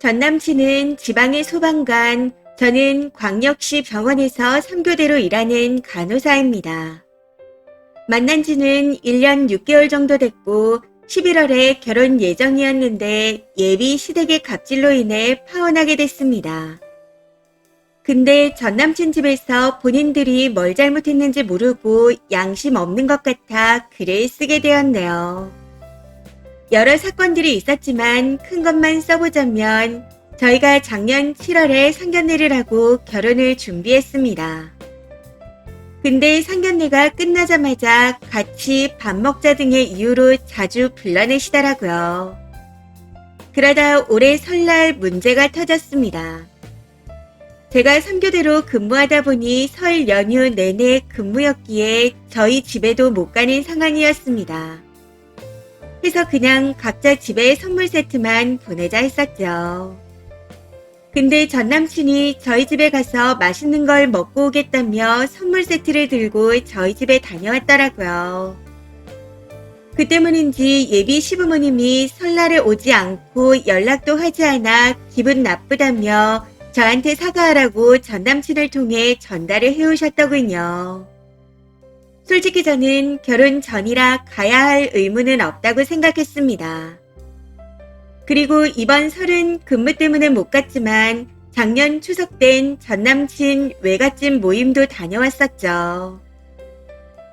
전 남친은 지방의 소방관, 저는 광역시 병원에서 3교대로 일하는 간호사입니다. 만난 지는 1년 6개월 정도 됐고 11월에 결혼 예정이었는데 예비 시댁의 갑질로 인해 파혼하게 됐습니다. 근데 전 남친 집에서 본인들이 뭘 잘못했는지 모르고 양심 없는 것 같아 글을 쓰게 되었네요. 여러 사건들이 있었지만 큰 것만 써보자면 저희가 작년 7월에 상견례를 하고 결혼을 준비했습니다. 근데 상견례가 끝나자마자 같이 밥 먹자 등의 이유로 자주 불러내시더라고요. 그러다 올해 설날 문제가 터졌습니다. 제가 3교대로 근무하다 보니 설 연휴 내내 근무였기에 저희 집에도 못 가는 상황이었습니다. 그래서 그냥 각자 집에 선물 세트만 보내자 했었죠. 근데 전 남친이 저희 집에 가서 맛있는 걸 먹고 오겠다며 선물 세트를 들고 저희 집에 다녀왔더라고요. 그 때문인지 예비 시부모님이 설날에 오지 않고 연락도 하지 않아 기분 나쁘다며 저한테 사과하라고 전 남친을 통해 전달을 해오셨더군요. 솔직히 저는 결혼 전이라 가야 할 의무는 없다고 생각했습니다. 그리고 이번 설은 근무 때문에 못 갔지만 작년 추석 땐 전 남친 외갓집 모임도 다녀왔었죠.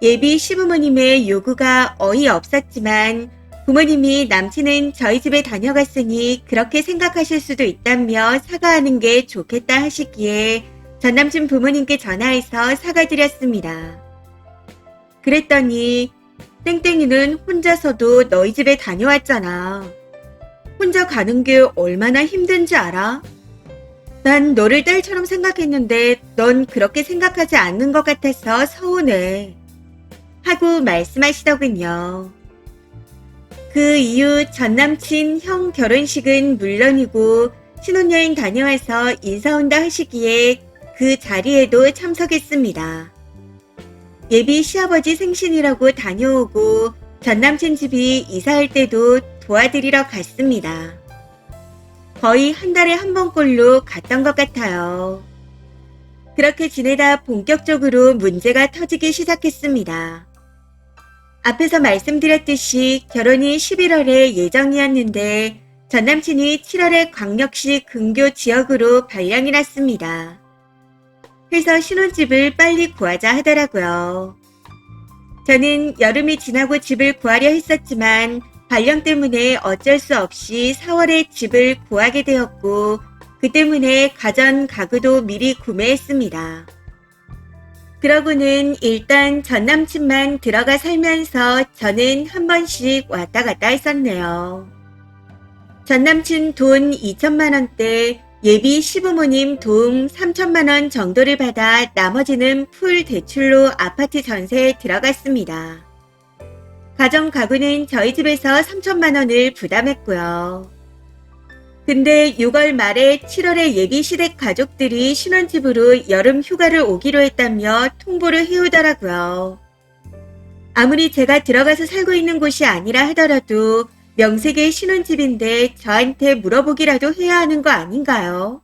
예비 시부모님의 요구가 어이없었지만 부모님이 남친은 저희 집에 다녀갔으니 그렇게 생각하실 수도 있다며 사과하는 게 좋겠다 하시기에 전 남친 부모님께 전화해서 사과드렸습니다. 그랬더니 땡땡이는 혼자서도 너희 집에 다녀왔잖아. 혼자 가는 게 얼마나 힘든지 알아? 난 너를 딸처럼 생각했는데 넌 그렇게 생각하지 않는 것 같아서 서운해. 하고 말씀하시더군요. 그 이후 전 남친 형 결혼식은 물론이고 신혼여행 다녀와서 인사 온다 하시기에 그 자리에도 참석했습니다. 예비 시아버지 생신이라고 다녀오고 전 남친 집이 이사할 때도 도와드리러 갔습니다. 거의 한 달에 한 번꼴로 갔던 것 같아요. 그렇게 지내다 본격적으로 문제가 터지기 시작했습니다. 앞에서 말씀드렸듯이 결혼이 11월에 예정이었는데 전 남친이 7월에 광역시 근교 지역으로 발령이 났습니다. 그래서 신혼집을 빨리 구하자 하더라고요. 저는 여름이 지나고 집을 구하려 했었지만 발령 때문에 어쩔 수 없이 4월에 집을 구하게 되었고 그 때문에 가전 가구도 미리 구매했습니다. 그러고는 일단 전 남친만 들어가 살면서 저는 한 번씩 왔다 갔다 했었네요. 전 남친 돈 2천만 원대, 예비 시부모님 도움 3천만 원 정도를 받아 나머지는 풀 대출로 아파트 전세에 들어갔습니다. 가정 가구는 저희 집에서 3천만 원을 부담했고요. 근데 6월 말에 7월에 예비 시댁 가족들이 신혼집으로 여름 휴가를 오기로 했다며 통보를 해오더라고요. 아무리 제가 들어가서 살고 있는 곳이 아니라 하더라도 명색의 신혼집인데 저한테 물어보기라도 해야 하는 거 아닌가요?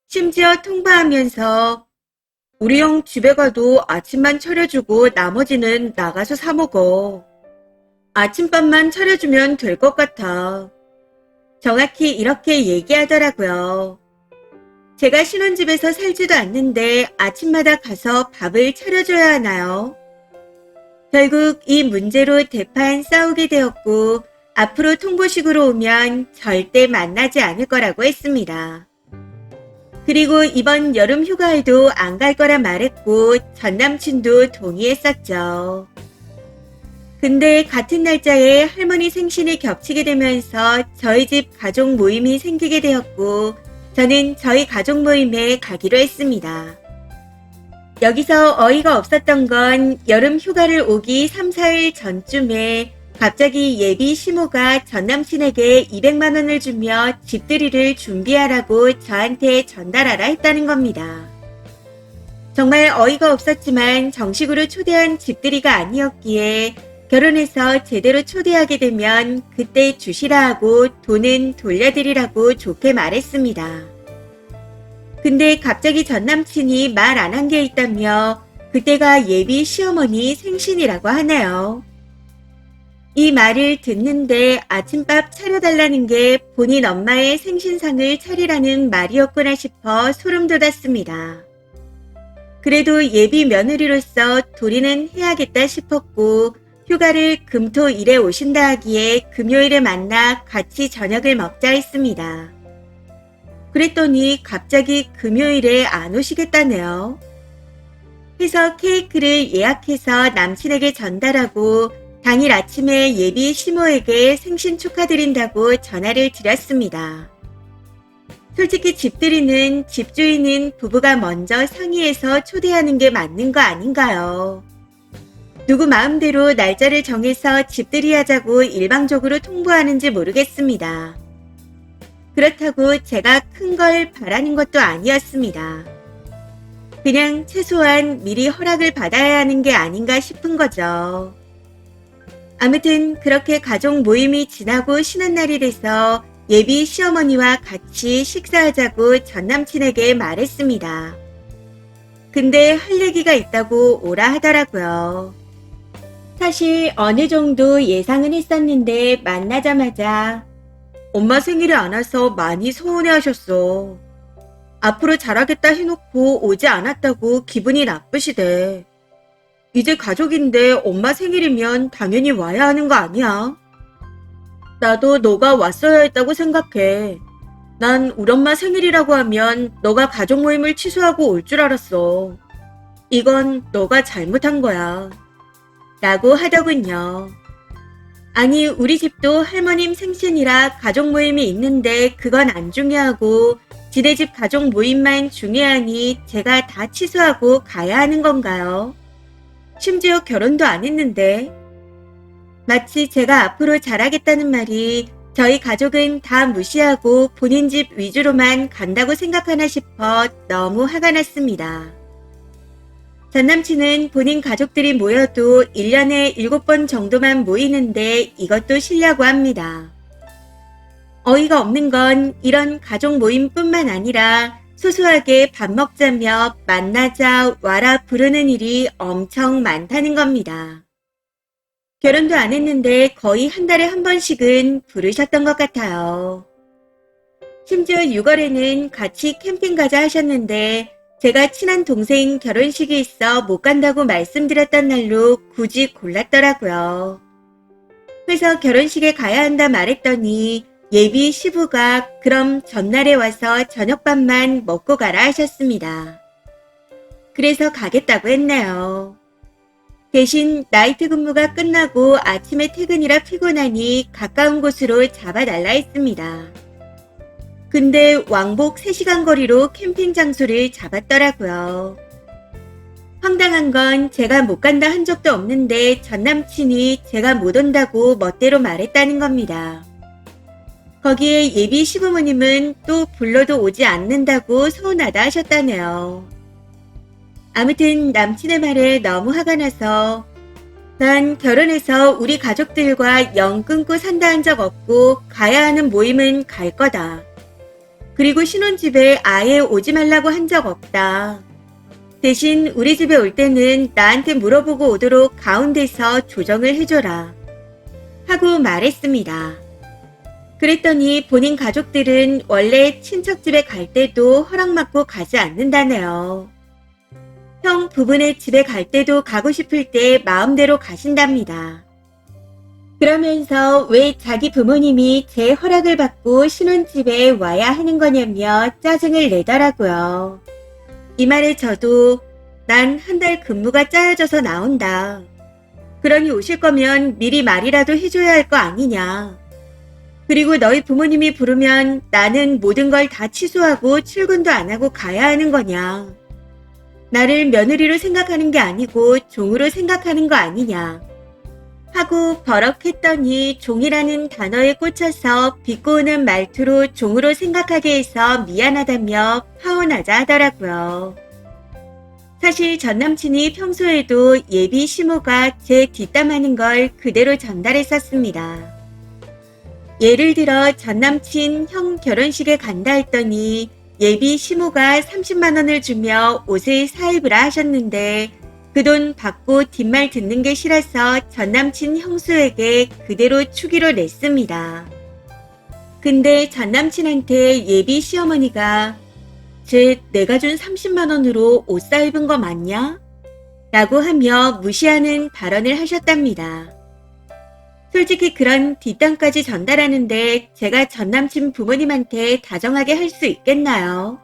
심지어 통보하면서 우리 형 집에 가도 아침만 차려주고 나머지는 나가서 사 먹어. 아침밥만 차려주면 될 것 같아. 정확히 이렇게 얘기하더라고요. 제가 신혼집에서 살지도 않는데 아침마다 가서 밥을 차려줘야 하나요? 결국 이 문제로 대판 싸우게 되었고 앞으로 통보식으로 오면 절대 만나지 않을 거라고 했습니다. 그리고 이번 여름 휴가에도 안 갈 거라 말했고 전 남친도 동의했었죠. 근데 같은 날짜에 할머니 생신이 겹치게 되면서 저희 집 가족 모임이 생기게 되었고 저는 저희 가족 모임에 가기로 했습니다. 여기서 어이가 없었던 건 여름 휴가를 오기 3, 4일 전쯤에 갑자기 예비 시모가 전 남친에게 200만 원을 주며 집들이를 준비하라고 저한테 전달하라 했다는 겁니다. 정말 어이가 없었지만 정식으로 초대한 집들이가 아니었기에 결혼해서 제대로 초대하게 되면 그때 주시라 하고 돈은 돌려드리라고 좋게 말했습니다. 근데 갑자기 전 남친이 말 안 한 게 있다며 그때가 예비 시어머니 생신이라고 하네요. 이 말을 듣는데 아침밥 차려달라는 게 본인 엄마의 생신상을 차리라는 말이었구나 싶어 소름 돋았습니다. 그래도 예비 며느리로서 도리는 해야겠다 싶었고 휴가를 금토일에 오신다 하기에 금요일에 만나 같이 저녁을 먹자 했습니다. 그랬더니 갑자기 금요일에 안 오시겠다네요. 해서 케이크를 예약해서 남친에게 전달하고 당일 아침에 예비 시모에게 생신 축하드린다고 전화를 드렸습니다. 솔직히 집들이는 집주인인 부부가 먼저 상의해서 초대하는 게 맞는 거 아닌가요? 누구 마음대로 날짜를 정해서 집들이 하자고 일방적으로 통보하는지 모르겠습니다. 그렇다고 제가 큰 걸 바라는 것도 아니었습니다. 그냥 최소한 미리 허락을 받아야 하는 게 아닌가 싶은 거죠. 아무튼 그렇게 가족 모임이 지나고 쉬는 날이 돼서 예비 시어머니와 같이 식사하자고 전남친에게 말했습니다. 근데 할 얘기가 있다고 오라 하더라고요. 사실 어느 정도 예상은 했었는데 만나자마자 엄마 생일이 안 와서 많이 서운해 하셨어. 앞으로 잘하겠다 해놓고 오지 않았다고 기분이 나쁘시대. 이제 가족인데 엄마 생일이면 당연히 와야 하는 거 아니야? 나도 너가 왔어야 했다고 생각해. 난 우리 엄마 생일이라고 하면 너가 가족 모임을 취소하고 올 줄 알았어. 이건 너가 잘못한 거야. 라고 하더군요. 아니 우리 집도 할머님 생신이라 가족 모임이 있는데 그건 안 중요하고 지네 집 가족 모임만 중요하니 제가 다 취소하고 가야 하는 건가요? 심지어 결혼도 안 했는데. 마치 제가 앞으로 잘하겠다는 말이 저희 가족은 다 무시하고 본인 집 위주로만 간다고 생각하나 싶어 너무 화가 났습니다. 전 남친은 본인 가족들이 모여도 1년에 7번 정도만 모이는데 이것도 싫냐고 합니다. 어이가 없는 건 이런 가족 모임뿐만 아니라 소소하게 밥 먹자며 만나자 와라 부르는 일이 엄청 많다는 겁니다. 결혼도 안 했는데 거의 한 달에 한 번씩은 부르셨던 것 같아요. 심지어 6월에는 같이 캠핑 가자 하셨는데 제가 친한 동생 결혼식이 있어 못 간다고 말씀드렸던 날로 굳이 골랐더라고요. 그래서 결혼식에 가야 한다 말했더니 예비 시부가 그럼 전날에 와서 저녁밥만 먹고 가라 하셨습니다. 그래서 가겠다고 했네요. 대신 나이트 근무가 끝나고 아침에 퇴근이라 피곤하니 가까운 곳으로 잡아달라 했습니다. 근데 왕복 3시간 거리로 캠핑 장소를 잡았더라고요. 황당한 건 제가 못 간다 한 적도 없는데 전 남친이 제가 못 온다고 멋대로 말했다는 겁니다. 거기에 예비 시부모님은 또 불러도 오지 않는다고 서운하다 하셨다네요. 아무튼 남친의 말에 너무 화가 나서 난 결혼해서 우리 가족들과 영 끊고 산다 한 적 없고 가야 하는 모임은 갈 거다. 그리고 신혼집에 아예 오지 말라고 한 적 없다. 대신 우리 집에 올 때는 나한테 물어보고 오도록 가운데서 조정을 해줘라. 하고 말했습니다. 그랬더니 본인 가족들은 원래 친척집에 갈 때도 허락받고 가지 않는다네요. 형 부부네 집에 갈 때도 가고 싶을 때 마음대로 가신답니다. 그러면서 왜 자기 부모님이 제 허락을 받고 신혼집에 와야 하는 거냐며 짜증을 내더라고요. 이 말에 저도 난 한 달 근무가 짜여져서 나온다. 그러니 오실 거면 미리 말이라도 해줘야 할 거 아니냐. 그리고 너희 부모님이 부르면 나는 모든 걸 다 취소하고 출근도 안 하고 가야 하는 거냐. 나를 며느리로 생각하는 게 아니고 종으로 생각하는 거 아니냐. 하고 버럭했더니 종이라는 단어에 꽂혀서 비꼬는 말투로 종으로 생각하게 해서 미안하다며 파혼하자 하더라고요. 사실 전 남친이 평소에도 예비 시모가 제 뒷담하는 걸 그대로 전달했었습니다. 예를 들어 전 남친 형 결혼식에 간다 했더니 예비 시모가 30만 원을 주며 옷을 사입으라 하셨는데 그 돈 받고 뒷말 듣는 게 싫어서 전 남친 형수에게 그대로 추기로 냈습니다. 근데 전 남친한테 예비 시어머니가 쟤 내가 준 30만 원으로 옷 사입은 거 맞냐? 라고 하며 무시하는 발언을 하셨답니다. 솔직히 그런 뒷담까지 전달하는데 제가 전 남친 부모님한테 다정하게 할 수 있겠나요?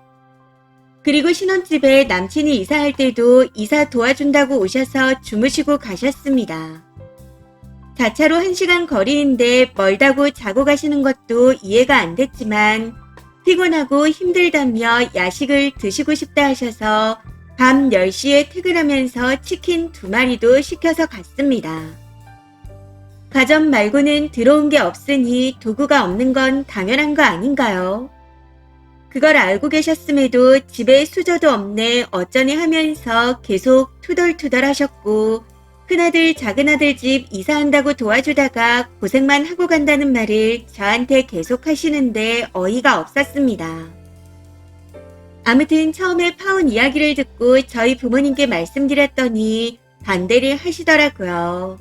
그리고 신혼집에 남친이 이사할 때도 이사 도와준다고 오셔서 주무시고 가셨습니다. 자차로 1시간 거리인데 멀다고 자고 가시는 것도 이해가 안 됐지만 피곤하고 힘들다며 야식을 드시고 싶다 하셔서 밤 10시에 퇴근하면서 치킨 2마리도 시켜서 갔습니다. 가전 말고는 들어온 게 없으니 도구가 없는 건 당연한 거 아닌가요? 그걸 알고 계셨음에도 집에 수저도 없네 어쩌니 하면서 계속 투덜투덜 하셨고 큰아들 작은아들 집 이사한다고 도와주다가 고생만 하고 간다는 말을 저한테 계속 하시는데 어이가 없었습니다. 아무튼 처음에 파혼 이야기를 듣고 저희 부모님께 말씀드렸더니 반대를 하시더라고요.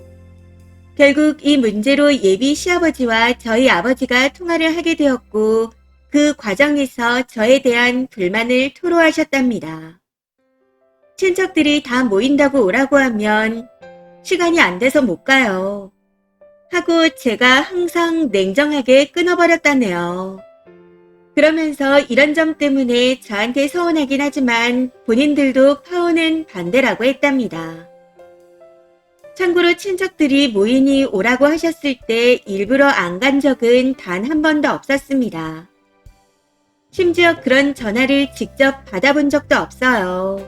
결국 이 문제로 예비 시아버지와 저희 아버지가 통화를 하게 되었고 그 과정에서 저에 대한 불만을 토로하셨답니다. 친척들이 다 모인다고 오라고 하면 시간이 안 돼서 못 가요. 하고 제가 항상 냉정하게 끊어버렸다네요. 그러면서 이런 점 때문에 저한테 서운하긴 하지만 본인들도 파혼은 반대라고 했답니다. 참고로 친척들이 모이니 오라고 하셨을 때 일부러 안 간 적은 단 한 번도 없었습니다. 심지어 그런 전화를 직접 받아본 적도 없어요.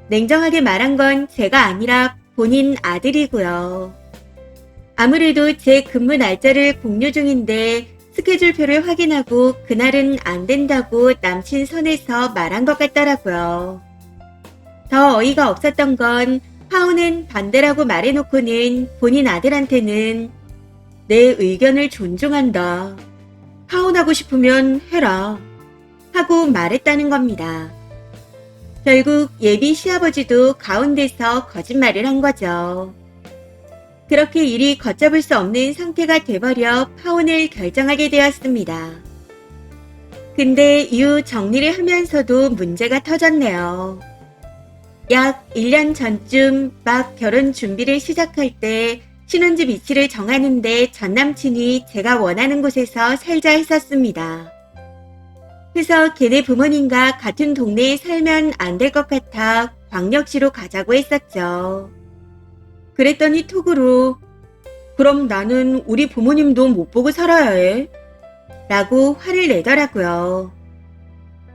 냉정하게 말한 건 제가 아니라 본인 아들이고요. 아무래도 제 근무 날짜를 공유 중인데 스케줄표를 확인하고 그날은 안 된다고 남친 선에서 말한 것 같더라고요. 더 어이가 없었던 건 파혼은 반대라고 말해놓고는 본인 아들한테는 내 의견을 존중한다. 파혼하고 싶으면 해라. 하고 말했다는 겁니다. 결국 예비 시아버지도 가운데서 거짓말을 한 거죠. 그렇게 일이 걷잡을 수 없는 상태가 돼버려 파혼을 결정하게 되었습니다. 근데 이후 정리를 하면서도 문제가 터졌네요. 약 1년 전쯤 막 결혼 준비를 시작할 때 신혼집 위치를 정하는데 전 남친이 제가 원하는 곳에서 살자 했었습니다. 그래서 걔네 부모님과 같은 동네에 살면 안 될 것 같아 광역시로 가자고 했었죠. 그랬더니 톡으로 그럼 나는 우리 부모님도 못 보고 살아야 해. 라고 화를 내더라고요.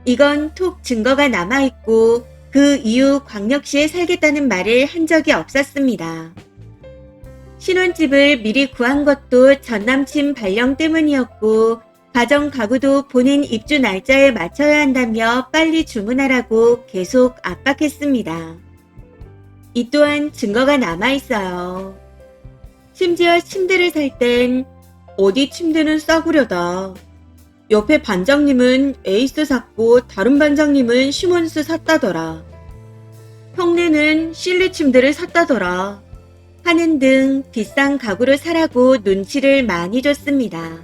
이건 톡 증거가 남아있고 그 이후 광역시에 살겠다는 말을 한 적이 없었습니다. 신혼집을 미리 구한 것도 전 남친 발령 때문이었고 가정 가구도 본인 입주 날짜에 맞춰야 한다며 빨리 주문하라고 계속 압박했습니다. 이 또한 증거가 남아있어요. 심지어 침대를 살 땐 어디 침대는 싸구려다. 옆에 반장님은 에이스 샀고 다른 반장님은 시몬스 샀다더라. 형네는 실리 침대를 샀다더라. 하는 등 비싼 가구를 사라고 눈치를 많이 줬습니다.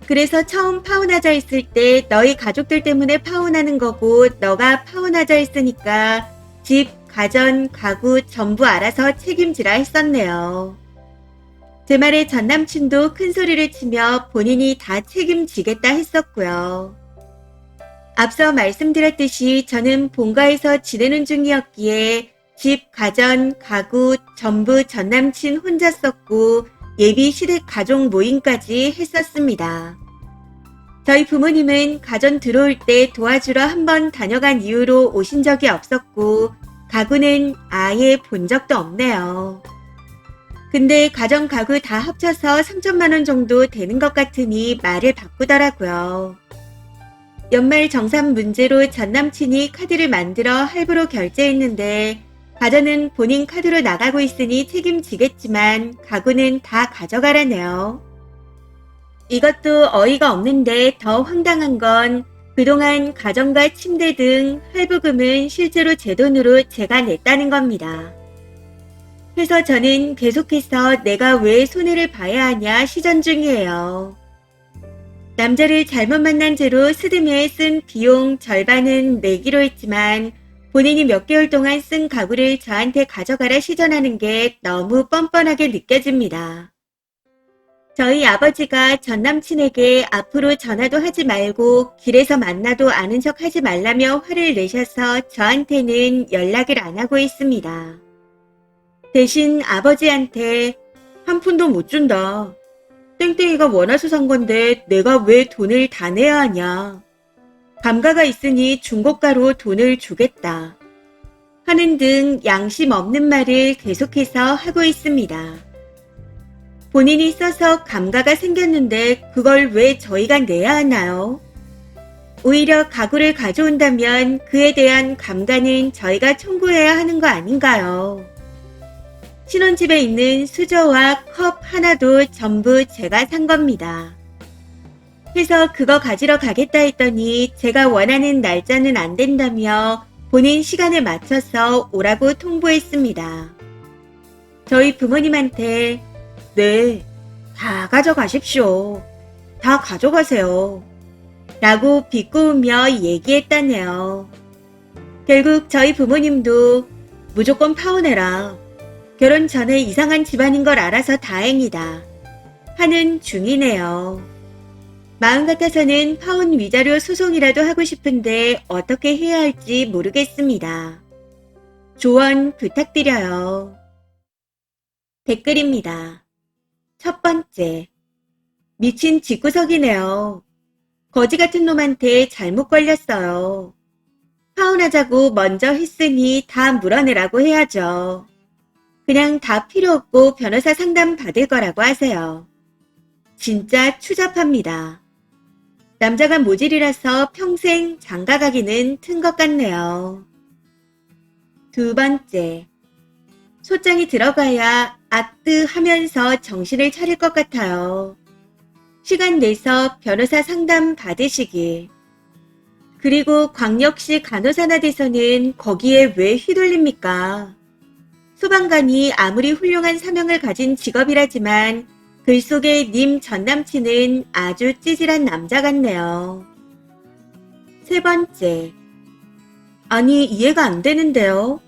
그래서 처음 파혼하자 했을 때 너희 가족들 때문에 파혼하는 거고 너가 파혼하자 했으니까 집, 가전, 가구 전부 알아서 책임지라 했었네요. 제 말에 전 남친도 큰 소리를 치며 본인이 다 책임지겠다 했었고요. 앞서 말씀드렸듯이 저는 본가에서 지내는 중이었기에 집, 가전, 가구 전부 전 남친 혼자 썼고 예비 시댁 가족 모임까지 했었습니다. 저희 부모님은 가전 들어올 때 도와주러 한번 다녀간 이후로 오신 적이 없었고 가구는 아예 본 적도 없네요. 근데 가전 가구 다 합쳐서 3천만 원 정도 되는 것 같으니 말을 바꾸더라고요. 연말 정산 문제로 전 남친이 카드를 만들어 할부로 결제했는데 가전은 본인 카드로 나가고 있으니 책임지겠지만 가구는 다 가져가라네요. 이것도 어이가 없는데 더 황당한 건 그동안 가전과 침대 등 할부금은 실제로 제 돈으로 제가 냈다는 겁니다. 그래서 저는 계속해서 내가 왜 손해를 봐야 하냐 시전 중이에요. 남자를 잘못 만난 죄로 스드메에 쓴 비용 절반은 내기로 했지만 본인이 몇 개월 동안 쓴 가구를 저한테 가져가라 시전하는 게 너무 뻔뻔하게 느껴집니다. 저희 아버지가 전 남친에게 앞으로 전화도 하지 말고 길에서 만나도 아는 척 하지 말라며 화를 내셔서 저한테는 연락을 안 하고 있습니다. 대신 아버지한테 한 푼도 못 준다. 땡땡이가 원해서 산 건데 내가 왜 돈을 다 내야 하냐. 감가가 있으니 중고가로 돈을 주겠다. 하는 등 양심 없는 말을 계속해서 하고 있습니다. 본인이 써서 감가가 생겼는데 그걸 왜 저희가 내야 하나요? 오히려 가구를 가져온다면 그에 대한 감가는 저희가 청구해야 하는 거 아닌가요? 신혼집에 있는 수저와 컵 하나도 전부 제가 산 겁니다. 그래서 그거 가지러 가겠다 했더니 제가 원하는 날짜는 안 된다며 본인 시간에 맞춰서 오라고 통보했습니다. 저희 부모님한테 네, 다 가져가십시오. 다 가져가세요. 라고 비꼬으며 얘기했다네요. 결국 저희 부모님도 무조건 파혼해라. 결혼 전에 이상한 집안인 걸 알아서 다행이다. 하는 중이네요. 마음 같아서는 파혼 위자료 소송이라도 하고 싶은데 어떻게 해야 할지 모르겠습니다. 조언 부탁드려요. 댓글입니다. 첫 번째, 미친 집구석이네요. 거지 같은 놈한테 잘못 걸렸어요. 파혼하자고 먼저 했으니 다 물어내라고 해야죠. 그냥 다 필요 없고 변호사 상담 받을 거라고 하세요. 진짜 추잡합니다. 남자가 모질이라서 평생 장가가기는 튼 것 같네요. 두 번째, 소장이 들어가야 아뜨 하면서 정신을 차릴 것 같아요. 시간 내서 변호사 상담 받으시길. 그리고 광역시 간호사나대서는 거기에 왜 휘둘립니까? 소방관이 아무리 훌륭한 사명을 가진 직업이라지만 글 속의 님 전남친은 아주 찌질한 남자 같네요. 세 번째, 아니 이해가 안 되는데요.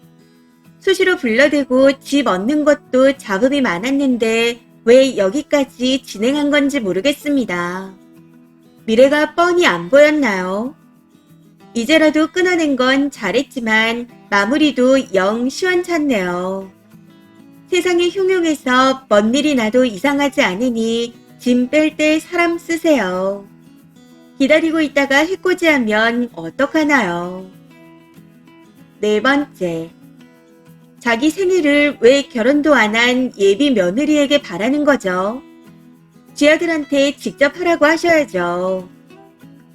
수시로 불러대고 집 얻는 것도 작업이 많았는데 왜 여기까지 진행한 건지 모르겠습니다. 미래가 뻔히 안 보였나요? 이제라도 끊어낸 건 잘했지만 마무리도 영 시원찮네요. 세상이 흉흉해서 뭔 일이 나도 이상하지 않으니 짐 뺄 때 사람 쓰세요. 기다리고 있다가 해코지하면 어떡하나요? 네 번째, 자기 생일을 왜 결혼도 안 한 예비 며느리에게 바라는 거죠? 지 아들한테 직접 하라고 하셔야죠.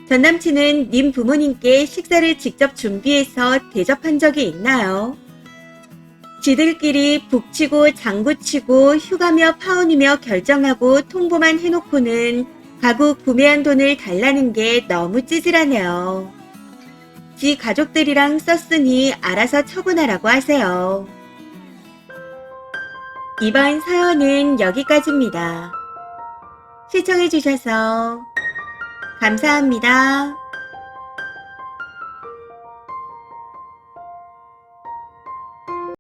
전 남친은 님 부모님께 식사를 직접 준비해서 대접한 적이 있나요? 지들끼리 북치고 장구치고 휴가며 파혼이며 결정하고 통보만 해놓고는 가구 구매한 돈을 달라는 게 너무 찌질하네요. 지 가족들이랑 썼으니 알아서 처분하라고 하세요. 이번 사연은 여기까지입니다. 시청해주셔서 감사합니다.